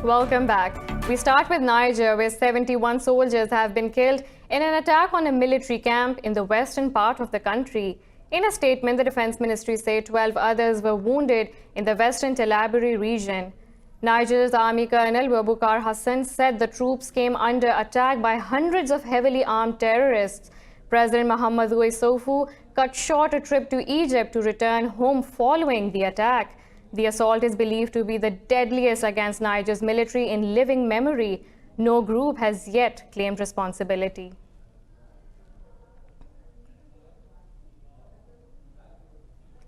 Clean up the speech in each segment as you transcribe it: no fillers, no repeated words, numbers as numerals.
Welcome back. We start with Niger, where 71 soldiers have been killed in an attack on a military camp in the western part of the country. In a statement, the Defense Ministry said 12 others were wounded in the western Talabiri region. Niger's Army Colonel Boubacar Hassan said the troops came under attack by hundreds of heavily armed terrorists. President Mahamadou Issoufou cut short a trip to Egypt to return home following the attack. The assault is believed to be the deadliest against Niger's military in living memory. No group has yet claimed responsibility.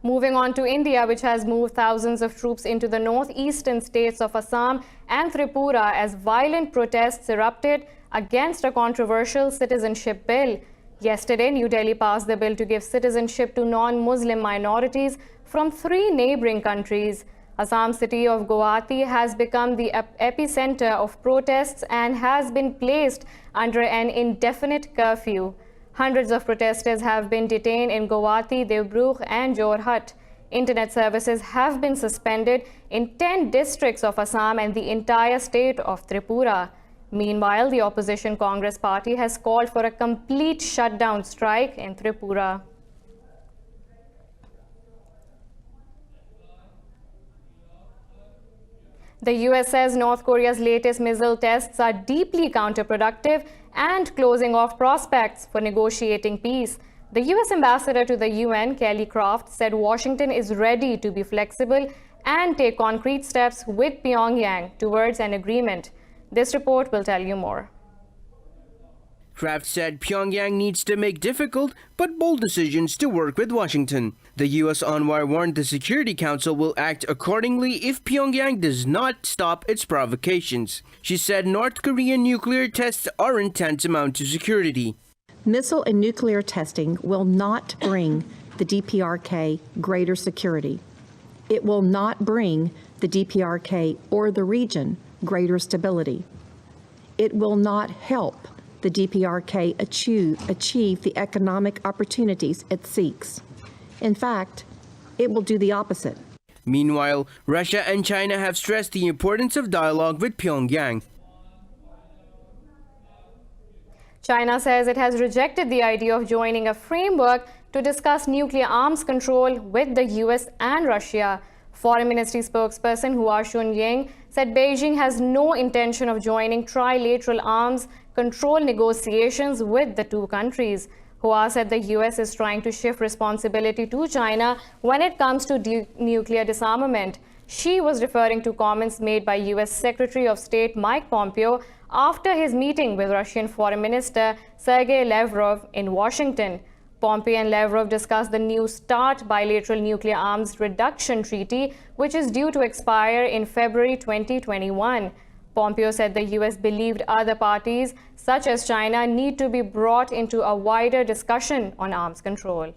Moving on to India, which has moved thousands of troops into the northeastern states of Assam and Tripura as violent protests erupted against a controversial citizenship bill. Yesterday, New Delhi passed the bill to give citizenship to non-Muslim minorities from 3 neighboring countries. Assam city of Guwahati has become the epicenter of protests and has been placed under an indefinite curfew. Hundreds of protesters have been detained in Guwahati, Devbrugh and Jorhat. Internet services have been suspended in 10 districts of Assam and the entire state of Tripura. Meanwhile, the opposition Congress party has called for a complete shutdown strike in Tripura. The US says North Korea's latest missile tests are deeply counterproductive and closing off prospects for negotiating peace. The US ambassador to the UN, Kelly Croft, said Washington is ready to be flexible and take concrete steps with Pyongyang towards an agreement. This report will tell you more. Kraft said Pyongyang needs to make difficult but bold decisions to work with Washington. The U.S. envoy warned the Security Council will act accordingly if Pyongyang does not stop its provocations. She said North Korean nuclear tests aren't tantamount to security. Missile and nuclear testing will not bring the DPRK greater security. It will not bring the DPRK or the region greater stability. It will not help the DPRK achieve the economic opportunities it seeks. In fact, it will do the opposite. Meanwhile, Russia and China have stressed the importance of dialogue with Pyongyang. China says it has rejected the idea of joining a framework to discuss nuclear arms control with the US and Russia. Foreign Ministry spokesperson Hua Chunying said Beijing has no intention of joining trilateral arms control negotiations with the two countries. Hua said the US is trying to shift responsibility to China when it comes to nuclear disarmament. She was referring to comments made by US Secretary of State Mike Pompeo after his meeting with Russian Foreign Minister Sergei Lavrov in Washington. Pompeo and Lavrov discussed the New START bilateral nuclear arms reduction treaty, which is due to expire in February 2021. Pompeo said the US believed other parties, such as China, need to be brought into a wider discussion on arms control.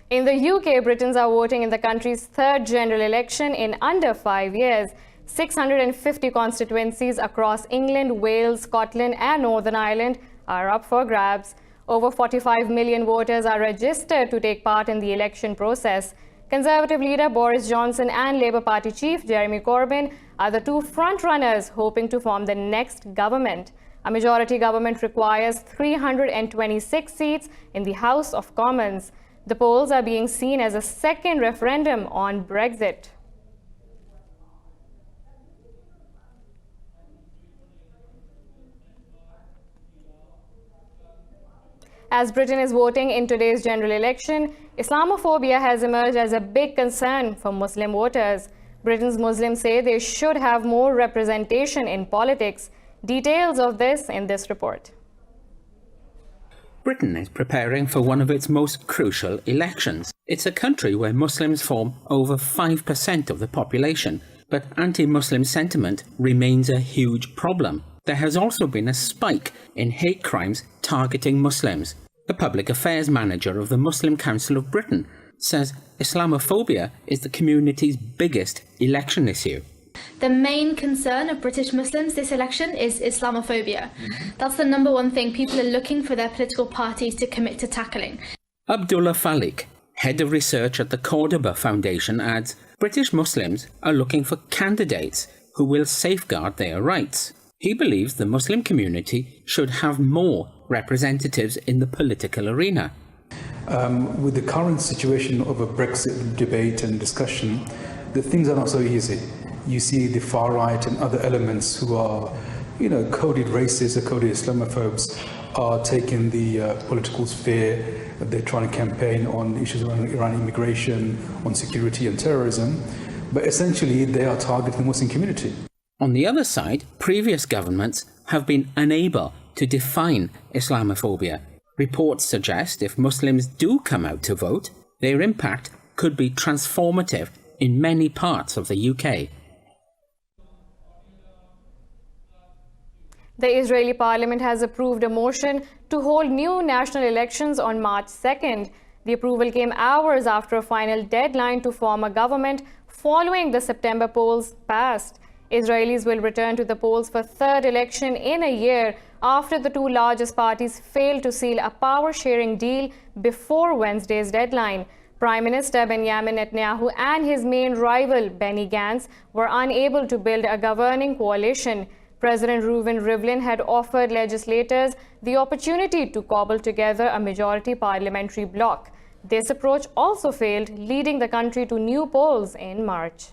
In the UK, Britons are voting in the country's 3rd general election in under 5 years. 650 constituencies across England, Wales, Scotland and Northern Ireland are up for grabs. Over 45 million voters are registered to take part in the election process. Conservative leader Boris Johnson and Labour Party chief Jeremy Corbyn are the 2 front-runners hoping to form the next government. A majority government requires 326 seats in the House of Commons. The polls are being seen as a second referendum on Brexit. As Britain is voting in today's general election, Islamophobia has emerged as a big concern for Muslim voters. Britain's Muslims say they should have more representation in politics. Details of this in this report. Britain is preparing for one of its most crucial elections. It's a country where Muslims form over 5% of the population, but anti-Muslim sentiment remains a huge problem. There has also been a spike in hate crimes targeting Muslims. The public affairs manager of the Muslim Council of Britain says Islamophobia is the community's biggest election issue. The main concern of British Muslims this election is Islamophobia. That's the #1 thing people are looking for their political parties to commit to tackling. Abdullah Falik, head of research at the Cordoba Foundation, adds British Muslims are looking for candidates who will safeguard their rights. He believes the Muslim community should have more representatives in the political arena. With the current situation of a Brexit debate and discussion, the things are not so easy. You see the far right and other elements who are, coded racists or coded Islamophobes are taking the political sphere. They're trying to campaign on issues around Iran immigration, on security and terrorism. But essentially, they are targeting the Muslim community. On the other side, previous governments have been unable to define Islamophobia. Reports suggest if Muslims do come out to vote, their impact could be transformative in many parts of the UK. The Israeli parliament has approved a motion to hold new national elections on March 2nd. The approval came hours after a final deadline to form a government following the September polls passed. Israelis will return to the polls for third election in a year after the two largest parties failed to seal a power-sharing deal before Wednesday's deadline. Prime Minister Benjamin Netanyahu and his main rival, Benny Gantz, were unable to build a governing coalition. President Reuven Rivlin had offered legislators the opportunity to cobble together a majority parliamentary bloc. This approach also failed, leading the country to new polls in March.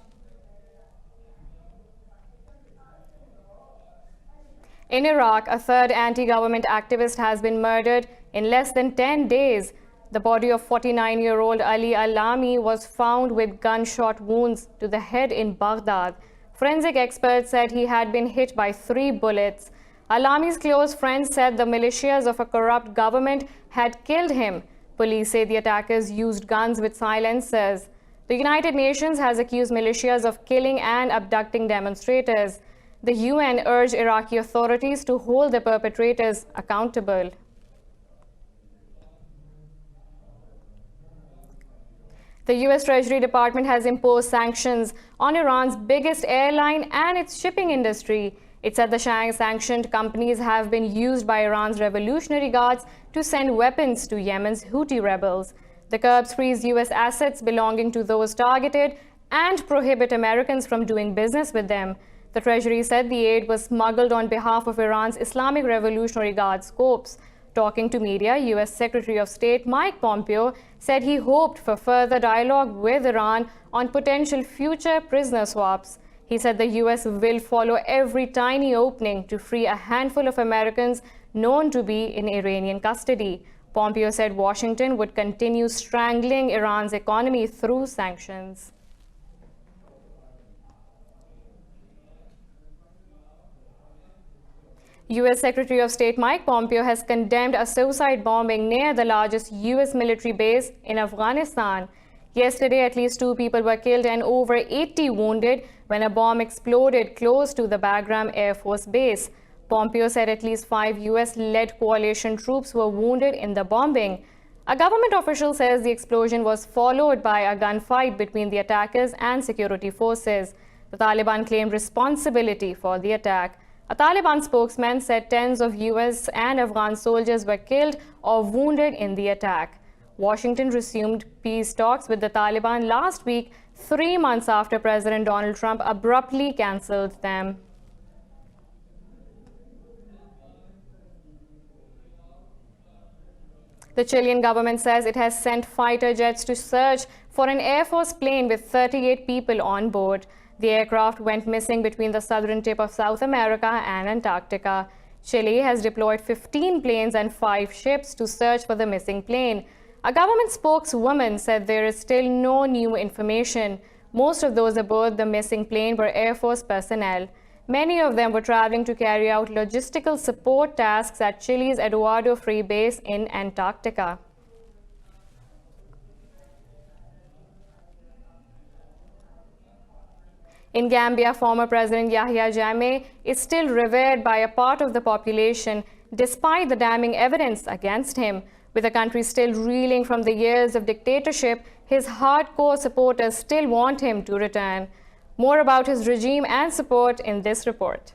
In Iraq, a third anti-government activist has been murdered in less than 10 days. The body of 49-year-old Ali Alami was found with gunshot wounds to the head in Baghdad. Forensic experts said he had been hit by 3 bullets. Alami's close friends said the militias of a corrupt government had killed him. Police say the attackers used guns with silencers. The United Nations has accused militias of killing and abducting demonstrators. The UN urged Iraqi authorities to hold the perpetrators accountable. The U.S. Treasury Department has imposed sanctions on Iran's biggest airline and its shipping industry. It said the sanctioned companies have been used by Iran's Revolutionary Guards to send weapons to Yemen's Houthi rebels. The curbs freeze U.S. assets belonging to those targeted and prohibit Americans from doing business with them. The Treasury said the aid was smuggled on behalf of Iran's Islamic Revolutionary Guards Corps. Talking to media, U.S. Secretary of State Mike Pompeo said he hoped for further dialogue with Iran on potential future prisoner swaps. He said the U.S. will follow every tiny opening to free a handful of Americans known to be in Iranian custody. Pompeo said Washington would continue strangling Iran's economy through sanctions. U.S. Secretary of State Mike Pompeo has condemned a suicide bombing near the largest U.S. military base in Afghanistan. Yesterday, at least 2 people were killed and over 80 wounded when a bomb exploded close to the Bagram Air Force Base. Pompeo said at least 5 U.S.-led coalition troops were wounded in the bombing. A government official says the explosion was followed by a gunfight between the attackers and security forces. The Taliban claimed responsibility for the attack. A Taliban spokesman said tens of U.S. and Afghan soldiers were killed or wounded in the attack. Washington resumed peace talks with the Taliban last week, 3 months after President Donald Trump abruptly cancelled them. The Chilean government says it has sent fighter jets to search for an Air Force plane with 38 people on board. The aircraft went missing between the southern tip of South America and Antarctica. Chile has deployed 15 planes and 5 ships to search for the missing plane. A government spokeswoman said there is still no new information. Most of those aboard the missing plane were Air Force personnel. Many of them were traveling to carry out logistical support tasks at Chile's Eduardo Frei Base in Antarctica. In Gambia, former President Yahya Jammeh is still revered by a part of the population despite the damning evidence against him. With the country still reeling from the years of dictatorship, his hardcore supporters still want him to return. More about his regime and support in this report.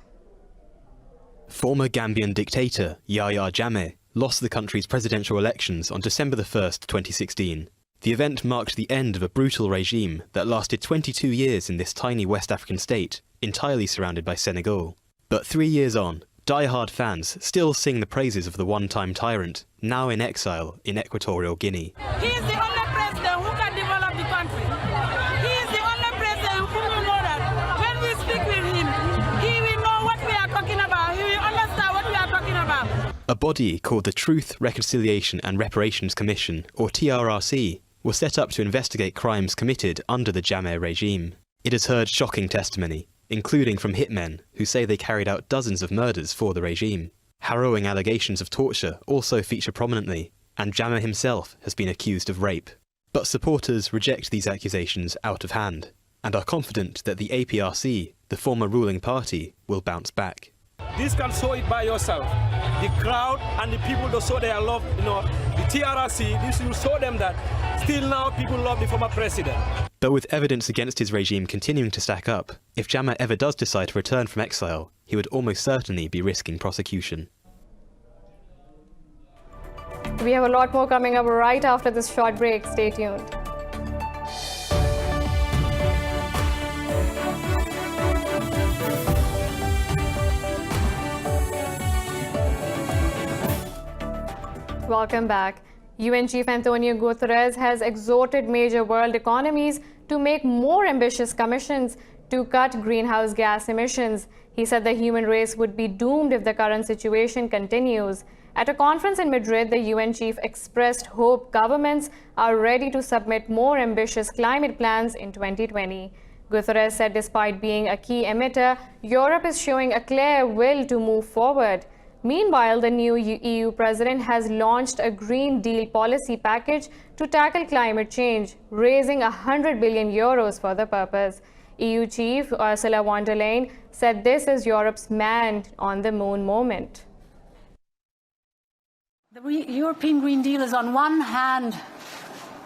Former Gambian dictator Yahya Jammeh lost the country's presidential elections on December 1st, 2016. The event marked the end of a brutal regime that lasted 22 years in this tiny West African state, entirely surrounded by Senegal. But 3 years on, die-hard fans still sing the praises of the one-time tyrant, now in exile in Equatorial Guinea. He is the only president who can develop the country. He is the only president who will know that when we speak with him, he will know what we are talking about. He will understand what we are talking about. A body called the Truth, Reconciliation and Reparations Commission, or TRRC, was set up to investigate crimes committed under the Jammeh regime. It has heard shocking testimony, including from hitmen who say they carried out dozens of murders for the regime. Harrowing allegations of torture also feature prominently, and Jammeh himself has been accused of rape. But supporters reject these accusations out of hand, and are confident that the APRC, the former ruling party, will bounce back. This can show it by yourself. The crowd and the people that show their love, the TRRC, this will show them that still now people love the former president. But with evidence against his regime continuing to stack up, if Jammeh ever does decide to return from exile, he would almost certainly be risking prosecution. We have a lot more coming up right after this short break. Stay tuned. Welcome back. UN Chief Antonio Guterres has exhorted major world economies to make more ambitious commitments to cut greenhouse gas emissions. He said the human race would be doomed if the current situation continues. At a conference in Madrid, the UN chief expressed hope governments are ready to submit more ambitious climate plans in 2020. Guterres said despite being a key emitter, Europe is showing a clear will to move forward. Meanwhile, the new EU president has launched a Green Deal policy package to tackle climate change, raising €100 billion for the purpose. EU chief Ursula von der Leyen said this is Europe's man on the moon moment. The European Green Deal is on one hand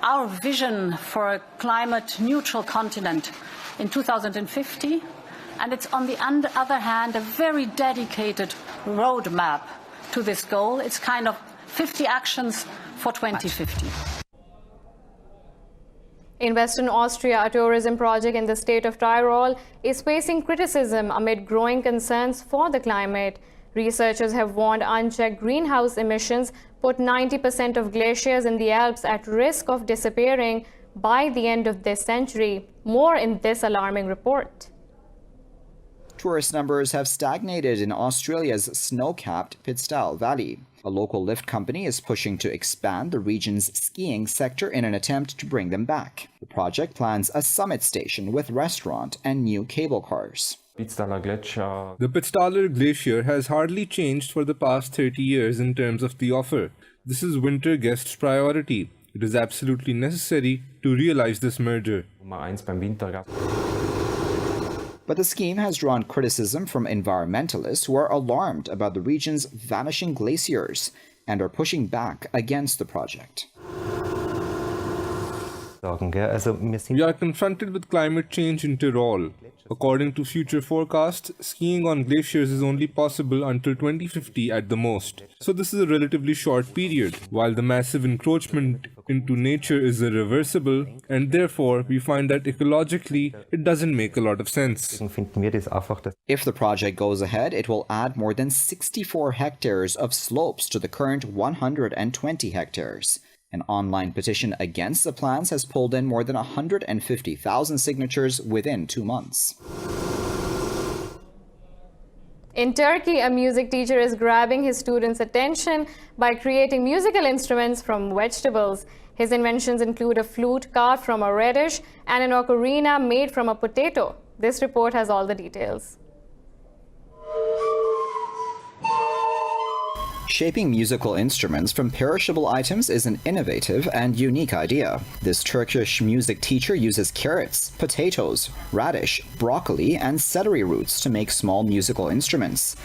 our vision for a climate neutral continent in 2050, and it's on the other hand a very dedicated roadmap to this goal. It's kind of 50 actions for 2050. In Western Austria, a tourism project in the state of Tyrol is facing criticism amid growing concerns for the climate. Researchers have warned unchecked greenhouse emissions put 90% of glaciers in the Alps at risk of disappearing by the end of this century. More in this alarming report. Tourist numbers have stagnated in Australia's snow-capped Pitstall Valley. A local lift company is pushing to expand the region's skiing sector in an attempt to bring them back. The project plans a summit station with restaurant and new cable cars. The Pitstaller Glacier has hardly changed for the past 30 years in terms of the offer. This is winter guests' priority. It is absolutely necessary to realize this merger. But the scheme has drawn criticism from environmentalists who are alarmed about the region's vanishing glaciers and are pushing back against the project. We are confronted with climate change in Tyrol. According to future forecasts, skiing on glaciers is only possible until 2050 at the most. So this is a relatively short period, while the massive encroachment into nature is irreversible, and therefore we find that ecologically it doesn't make a lot of sense. If the project goes ahead, it will add more than 64 hectares of slopes to the current 120 hectares. An online petition against the plans has pulled in more than 150,000 signatures within 2 months. In Turkey, a music teacher is grabbing his students' attention by creating musical instruments from vegetables. His inventions include a flute carved from a radish and an ocarina made from a potato. This report has all the details. Shaping musical instruments from perishable items is an innovative and unique idea. This Turkish music teacher uses carrots, potatoes, radish, broccoli, and celery roots to make small musical instruments.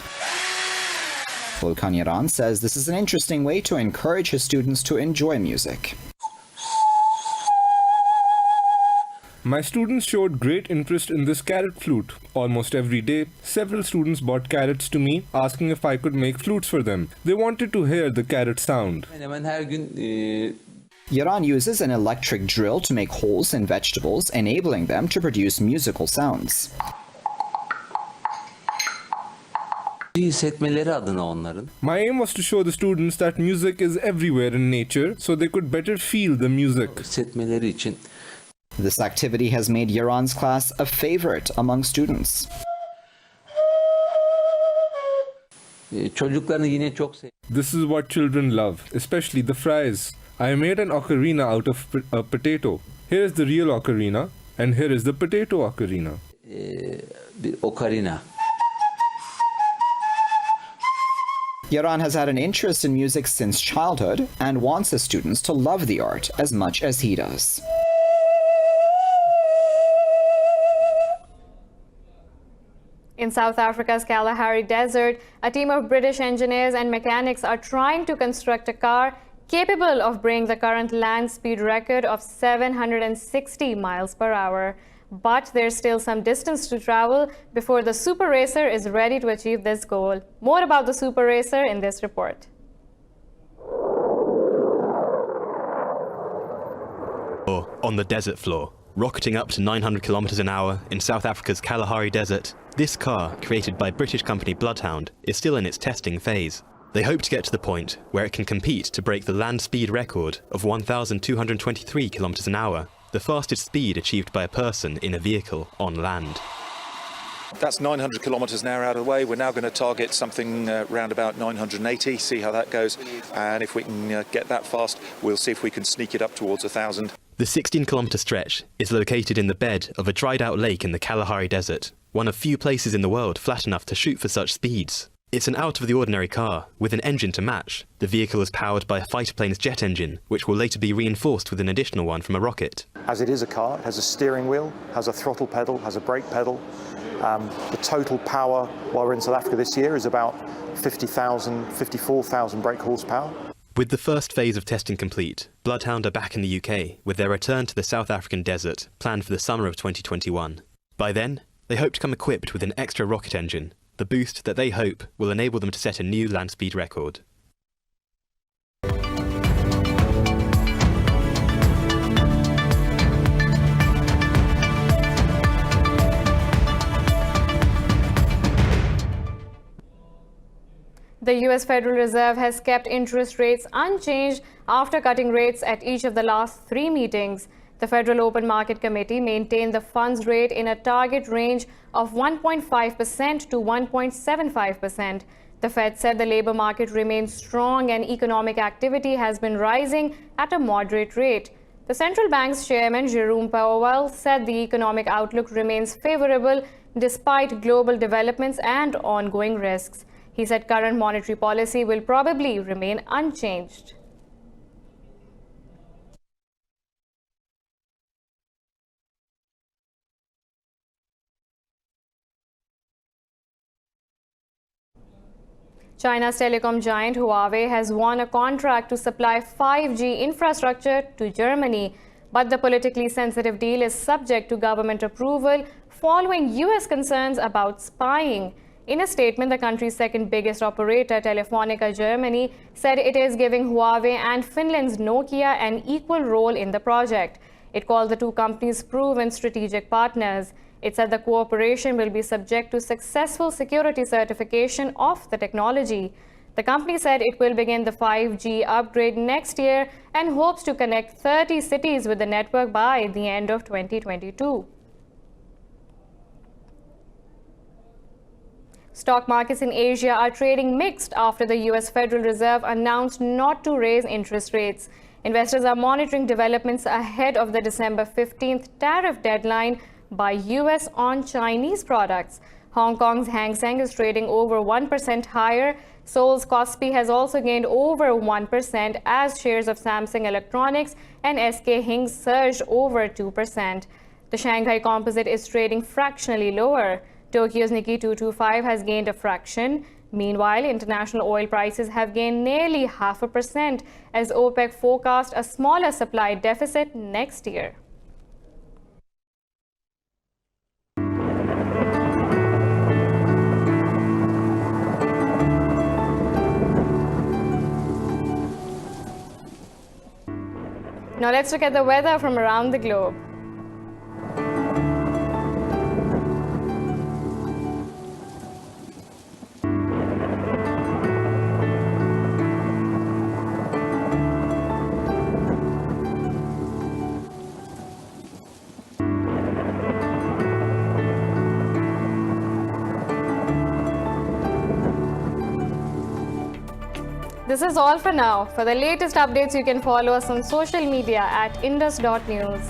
Volkan Yaran says this is an interesting way to encourage his students to enjoy music. My students showed great interest in this carrot flute. Almost every day, several students bought carrots to me, asking if I could make flutes for them. They wanted to hear the carrot sound. Iran uses an electric drill to make holes in vegetables, enabling them to produce musical sounds. My aim was to show the students that music is everywhere in nature, so they could better feel the music. This activity has made Iran's class a favorite among students. This is what children love, especially the fries. I made an ocarina out of a potato. Here is the real ocarina, and here is the potato ocarina. Iran has had an interest in music since childhood and wants its students to love the art as much as he does. In South Africa's Kalahari Desert, a team of British engineers and mechanics are trying to construct a car capable of breaking the current land speed record of 760 miles per hour. But there's still some distance to travel before the super racer is ready to achieve this goal. More about the super racer in this report. On the desert floor, rocketing up to 900 kilometers an hour in South Africa's Kalahari Desert, this car, created by British company Bloodhound, is still in its testing phase. They hope to get to the point where it can compete to break the land speed record of 1,223 kilometers an hour, the fastest speed achieved by a person in a vehicle on land. That's 900 kilometers an hour out of the way. We're now going to target something around about 980, see how that goes. And if we can get that fast, we'll see if we can sneak it up towards 1,000. The 16-kilometer stretch is located in the bed of a dried-out lake in the Kalahari Desert, one of few places in the world flat enough to shoot for such speeds. It's an out-of-the-ordinary car, with an engine to match. The vehicle is powered by a fighter plane's jet engine, which will later be reinforced with an additional one from a rocket. As it is a car, it has a steering wheel, has a throttle pedal, has a brake pedal. The total power while we're in South Africa this year is about 54,000 brake horsepower. With the first phase of testing complete, Bloodhound are back in the UK, with their return to the South African desert planned for the summer of 2021. By then, they hope to come equipped with an extra rocket engine, the boost that they hope will enable them to set a new land speed record. The US Federal Reserve has kept interest rates unchanged after cutting rates at each of the last 3 meetings. The Federal Open Market Committee maintained the funds rate in a target range of 1.5% to 1.75%. The Fed said the labor market remains strong and economic activity has been rising at a moderate rate. The central bank's chairman, Jerome Powell, said the economic outlook remains favorable despite global developments and ongoing risks. He said current monetary policy will probably remain unchanged. China's telecom giant Huawei has won a contract to supply 5G infrastructure to Germany, but the politically sensitive deal is subject to government approval following US concerns about spying. In a statement, the country's second biggest operator, Telefonica Germany, said it is giving Huawei and Finland's Nokia an equal role in the project. It called the two companies proven strategic partners. It said the cooperation will be subject to successful security certification of the technology. The company said it will begin the 5G upgrade next year and hopes to connect 30 cities with the network by the end of 2022. Stock markets in Asia are trading mixed after the US Federal Reserve announced not to raise interest rates. Investors are monitoring developments ahead of the December 15th tariff deadline by US on Chinese products. Hong Kong's Hang Seng is trading over 1% higher. Seoul's Kospi has also gained over 1% as shares of Samsung Electronics and SK Hynix surged over 2%. The Shanghai Composite is trading fractionally lower. Tokyo's Nikkei 225 has gained a fraction. Meanwhile, international oil prices have gained nearly 0.5% as OPEC forecast a smaller supply deficit next year. Now let's look at the weather from around the globe. This is all for now. For the latest updates, you can follow us on social media at indus.news.